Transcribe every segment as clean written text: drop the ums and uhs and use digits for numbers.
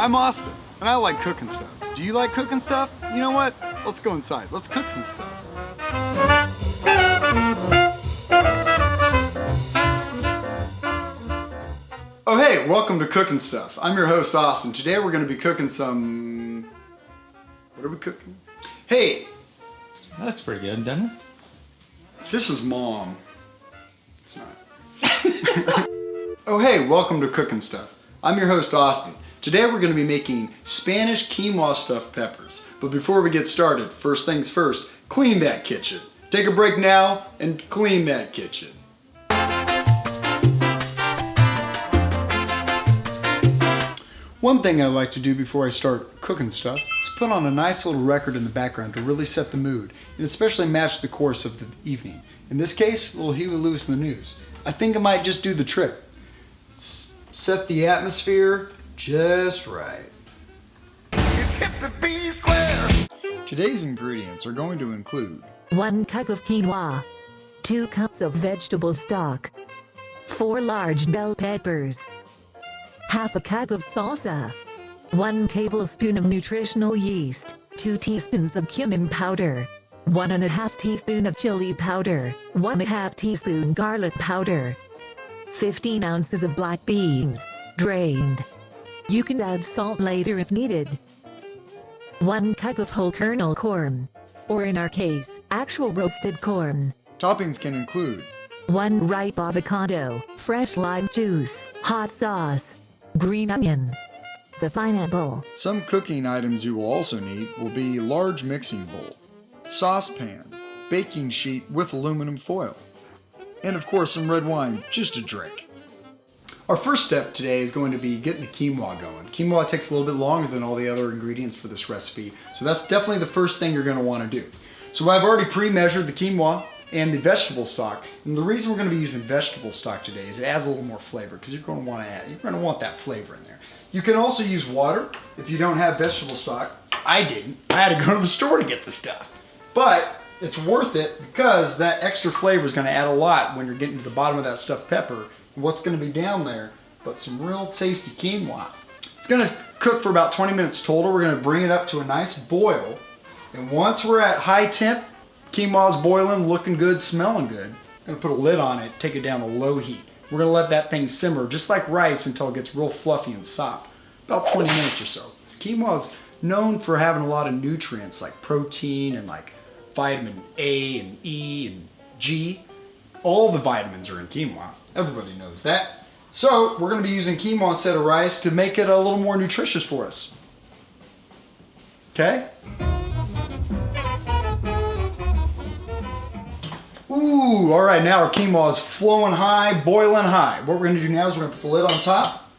I'm Austin, and I like cooking stuff. Do you like cooking stuff? You know what? Let's go inside. Let's cook some stuff. Oh hey, welcome to Cooking Stuff. I'm your host, Austin. Today we're going to be cooking some... What are we cooking? Hey! That looks pretty good, doesn't it? This is Mom. It's not. Oh hey, welcome to Cooking Stuff. I'm your host, Austin. Today we're going to be making Spanish quinoa stuffed peppers. But before we get started, first things first, clean that kitchen. Take a break now and clean that kitchen. One thing I like to do before I start cooking stuff is put on a nice little record in the background to really set the mood and especially match the course of the evening. In this case, a little Huey Lewis in the news. I think it might just do the trick. Set the atmosphere just right. It's hip to be square. Today's ingredients are going to include 1 cup of quinoa, 2 cups of vegetable stock, 4 large bell peppers, half a cup of salsa, 1 tablespoon of nutritional yeast, 2 teaspoons of cumin powder, 1½ teaspoon of chili powder, 1½ teaspoon garlic powder, 15 ounces of black beans, drained. You can add salt later if needed. 1 cup of whole kernel corn, or in our case, actual roasted corn. Toppings can include 1 ripe avocado, fresh lime juice, hot sauce, green onion, the pineapple. some cooking items you will also need will be large mixing bowl, saucepan, baking sheet with aluminum foil, and of course some red wine just to drink. Our first step today is going to be getting the quinoa going. Quinoa takes a little bit longer than all the other ingredients for this recipe, so that's definitely the first thing you're going to want to do. So I've already pre-measured the quinoa and the vegetable stock, and the reason we're going to be using vegetable stock today is it adds a little more flavor because you're going to want that flavor in there. You can also use water if you don't have vegetable stock. I didn't. I had to go to the store to get the stuff. But it's worth it because that extra flavor is going to add a lot when you're getting to the bottom of that stuffed pepper. What's going to be down there but some real tasty quinoa. It's going to cook for about 20 minutes total. We're going to bring it up to a nice boil. And once we're at high temp, quinoa's boiling, looking good, smelling good, I'm going to put a lid on it, take it down to low heat. We're going to let that thing simmer just like rice until it gets real fluffy and soft. About 20 minutes or so. Quinoa is known for having a lot of nutrients like protein and like vitamin A and E and G. All the vitamins are in quinoa. Everybody knows that. So we're going to be using quinoa instead of rice to make it a little more nutritious for us. Okay? Ooh, all right, now our quinoa is flowing high, boiling high. What we're going to do now is we're going to put the lid on top,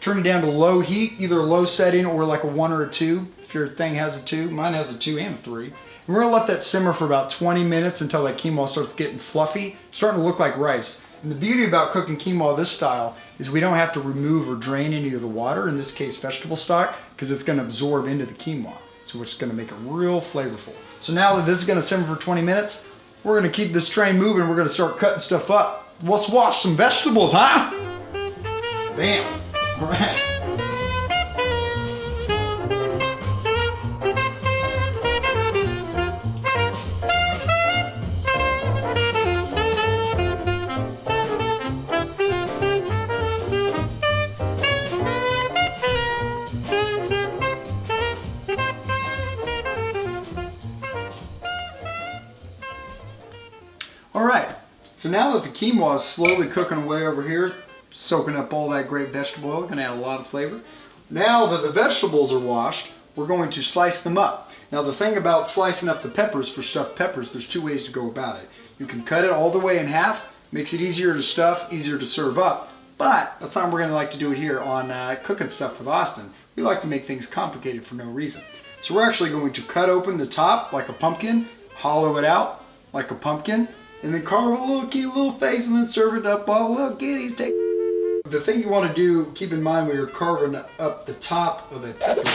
turn it down to low heat, either a low setting or like a 1 or a 2. If your thing has a 2, mine has a 2 and a 3. And we're going to let that simmer for about 20 minutes until that quinoa starts getting fluffy, starting to look like rice. And the beauty about cooking quinoa this style is we don't have to remove or drain any of the water, in this case vegetable stock, because it's going to absorb into the quinoa. So it's going to make it real flavorful. So now that this is going to simmer for 20 minutes, we're going to keep this train moving. We're going to start cutting stuff up. Let's wash some vegetables, huh? Bam. All right. All right, so now that the quinoa is slowly cooking away over here, soaking up all that great vegetable oil, gonna add a lot of flavor. Now that the vegetables are washed, we're going to slice them up. Now the thing about slicing up the peppers for stuffed peppers, there's 2 ways to go about it. You can cut it all the way in half, makes it easier to stuff, easier to serve up, but that's not how we're gonna like to do it here on Cooking Stuff with Austin. We like to make things complicated for no reason. So we're actually going to cut open the top like a pumpkin, hollow it out like a pumpkin, and then carve a little cute little face and then serve it up all little kitties. The thing you want to do, keep in mind when you're carving up the top of a pepper,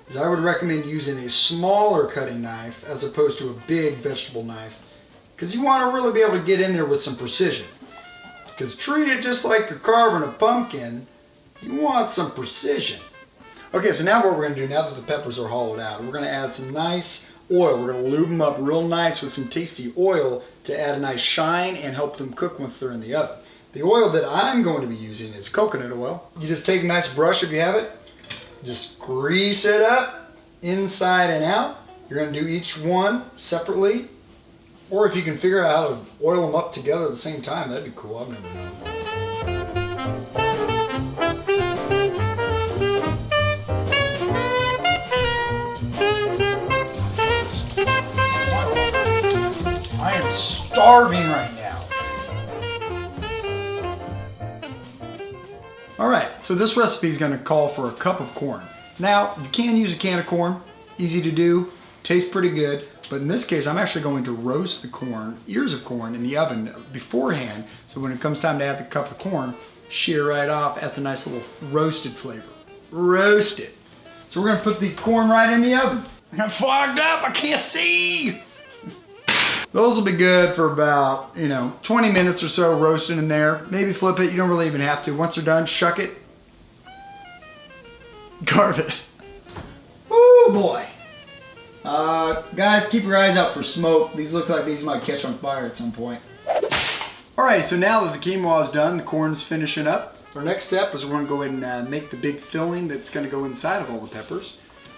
is I would recommend using a smaller cutting knife as opposed to a big vegetable knife, because you want to really be able to get in there with some precision. Because treat it just like you're carving a pumpkin, you want some precision. Okay, so now what we're going to do, now that the peppers are hollowed out, we're going to add some nice oil. We're going to lube them up real nice with some tasty oil to add a nice shine and help them cook once they're in the oven. The oil that I'm going to be using is coconut oil. You just take a nice brush if you have it, just grease it up inside and out. You're going to do each one separately, or if you can figure out how to oil them up together at the same time, that'd be cool. I've never known. I am starving right now. All right, so this recipe is going to call for a cup of corn. Now, you can use a can of corn, easy to do, tastes pretty good, but in this case, I'm actually going to roast the corn, ears of corn, in the oven beforehand, so when it comes time to add the cup of corn, shear right off, adds a nice little roasted flavor. Roast it. So we're going to put the corn right in the oven. I'm fogged up, I can't see! Those will be good for about, 20 minutes or so roasting in there. Maybe flip it, you don't really even have to. Once they're done, shuck it. Carve it. Woo boy. Guys, keep your eyes out for smoke. These look like these might catch on fire at some point. Alright, so now that the quinoa is done, the corn's finishing up. Our next step is we're going to go ahead and make the big filling that's going to go inside of all the peppers.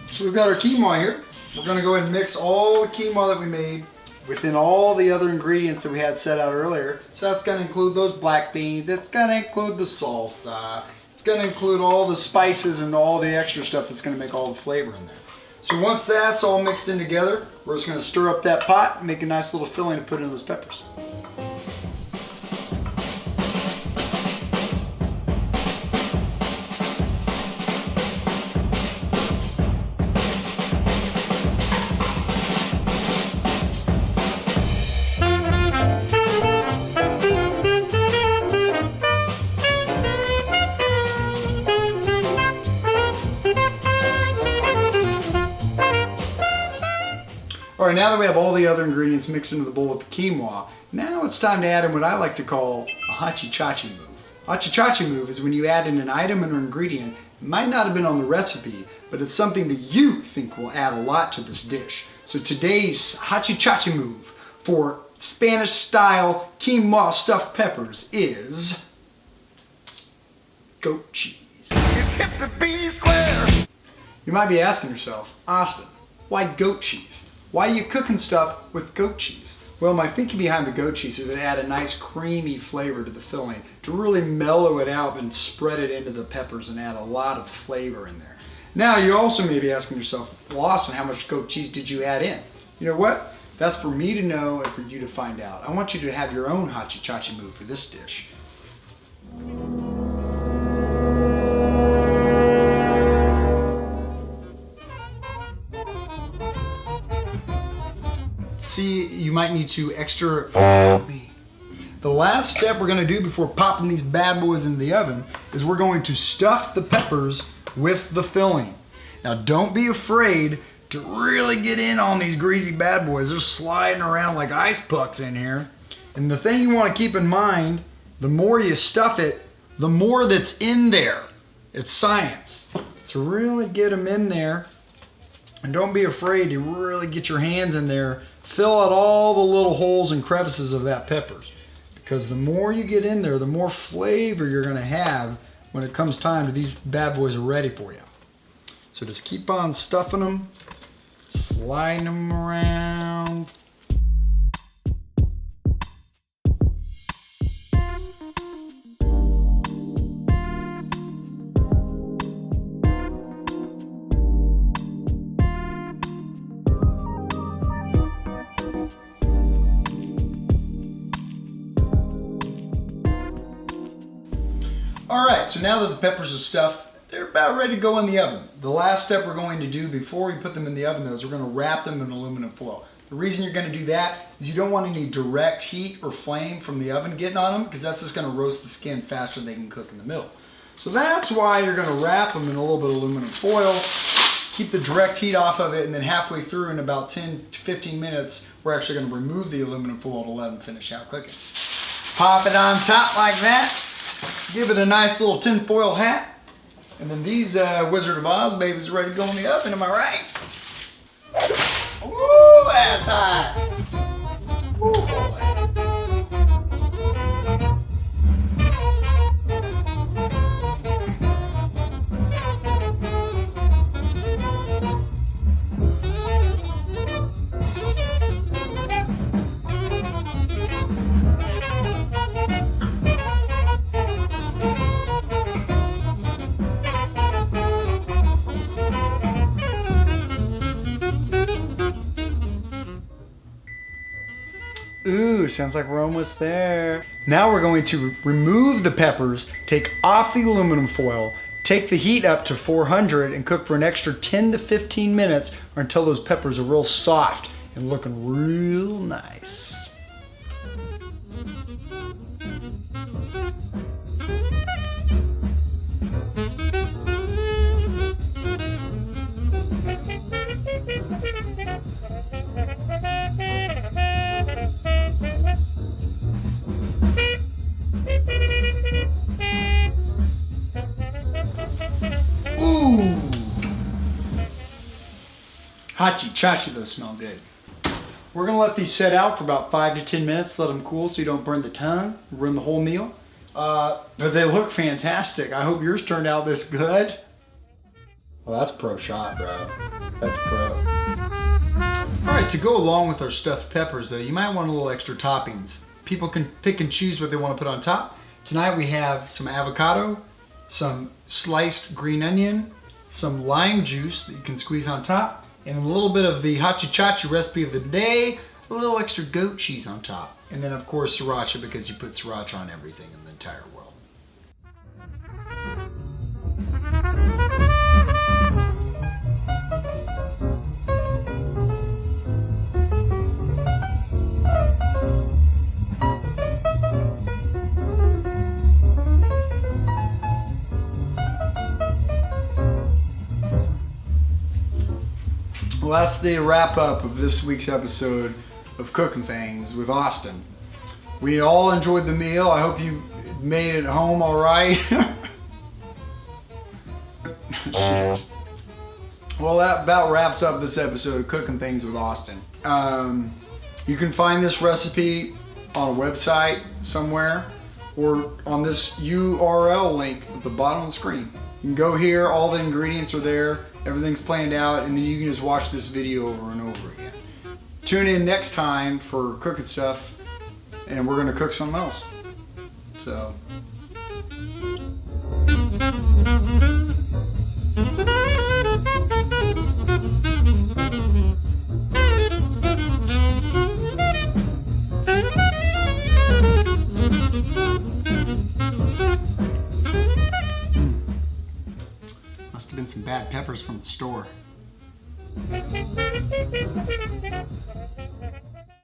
So we've got our quinoa here. We're going to go ahead and mix all the quinoa that we made within all the other ingredients that we had set out earlier. So that's going to include those black beans, that's going to include the salsa, it's going to include all the spices and all the extra stuff that's going to make all the flavor in there. So once that's all mixed in together, we're just going to stir up that pot and make a nice little filling to put in those peppers. Alright, now that we have all the other ingredients mixed into the bowl with the quinoa, now it's time to add in what I like to call a hachi-chachi move. Hachi-chachi move is when you add in an item or ingredient that might not have been on the recipe, but it's something that you think will add a lot to this dish. So today's hachi-chachi move for Spanish-style quinoa stuffed peppers is goat cheese. It's hip to be square. You might be asking yourself, Austin, why goat cheese? Why are you cooking stuff with goat cheese? Well, my thinking behind the goat cheese is to add a nice creamy flavor to the filling, to really mellow it out and spread it into the peppers and add a lot of flavor in there. Now, you also may be asking yourself, well, Austin, how much goat cheese did you add in? You know what? That's for me to know and for you to find out. I want you to have your own hachi-chachi move for this dish. See, you might need to extra me. The last step we're going to do before popping these bad boys into the oven is we're going to stuff the peppers with the filling. Now don't be afraid to really get in on these greasy bad boys. They're sliding around like ice pucks in here. And the thing you want to keep in mind, the more you stuff it, the more that's in there. It's science. So really get them in there. And don't be afraid to really get your hands in there. Fill out all the little holes and crevices of that peppers. Because the more you get in there, the more flavor you're going to have when it comes time to these bad boys are ready for you. So just keep on stuffing them, sliding them around. Alright, so now that the peppers are stuffed, they're about ready to go in the oven. The last step we're going to do before we put them in the oven though is we're going to wrap them in aluminum foil. The reason you're going to do that is you don't want any direct heat or flame from the oven getting on them because that's just going to roast the skin faster than they can cook in the middle. So that's why you're going to wrap them in a little bit of aluminum foil, keep the direct heat off of it, and then halfway through in about 10 to 15 minutes we're actually going to remove the aluminum foil to let them finish out cooking. Pop it on top like that. Give it a nice little tin foil hat. And then these Wizard of Oz babies are ready to go in the oven, am I right? Ooh, that's hot. Ooh, boy. Ooh, sounds like we're almost there. Now we're going to remove the peppers, take off the aluminum foil, take the heat up to 400 and cook for an extra 10 to 15 minutes or until those peppers are real soft and looking real nice. Ooh! Hachi-chachi, those smell good. We're gonna let these set out for about 5 to 10 minutes, let them cool so you don't burn the tongue, ruin the whole meal. But they look fantastic. I hope yours turned out this good. Well, that's pro shot, bro. That's pro. Alright, to go along with our stuffed peppers though, you might want a little extra toppings. People can pick and choose what they want to put on top. Tonight we have some avocado, some sliced green onion, some lime juice that you can squeeze on top, and a little bit of the hachi-chachi recipe of the day, a little extra goat cheese on top. And then of course sriracha, because you put sriracha on everything in the entire world. Well, that's the wrap up of this week's episode of Cooking Things with Austin. We all enjoyed the meal. I hope you made it home all right. Well, that about wraps up this episode of Cooking Things with Austin. You can find this recipe on a website somewhere or on this URL link at the bottom of the screen. You can go here, all the ingredients are there, everything's planned out, and then you can just watch this video over and over again. Tune in next time for cooking stuff, and we're gonna cook something else. So. Must have been some bad peppers from the store.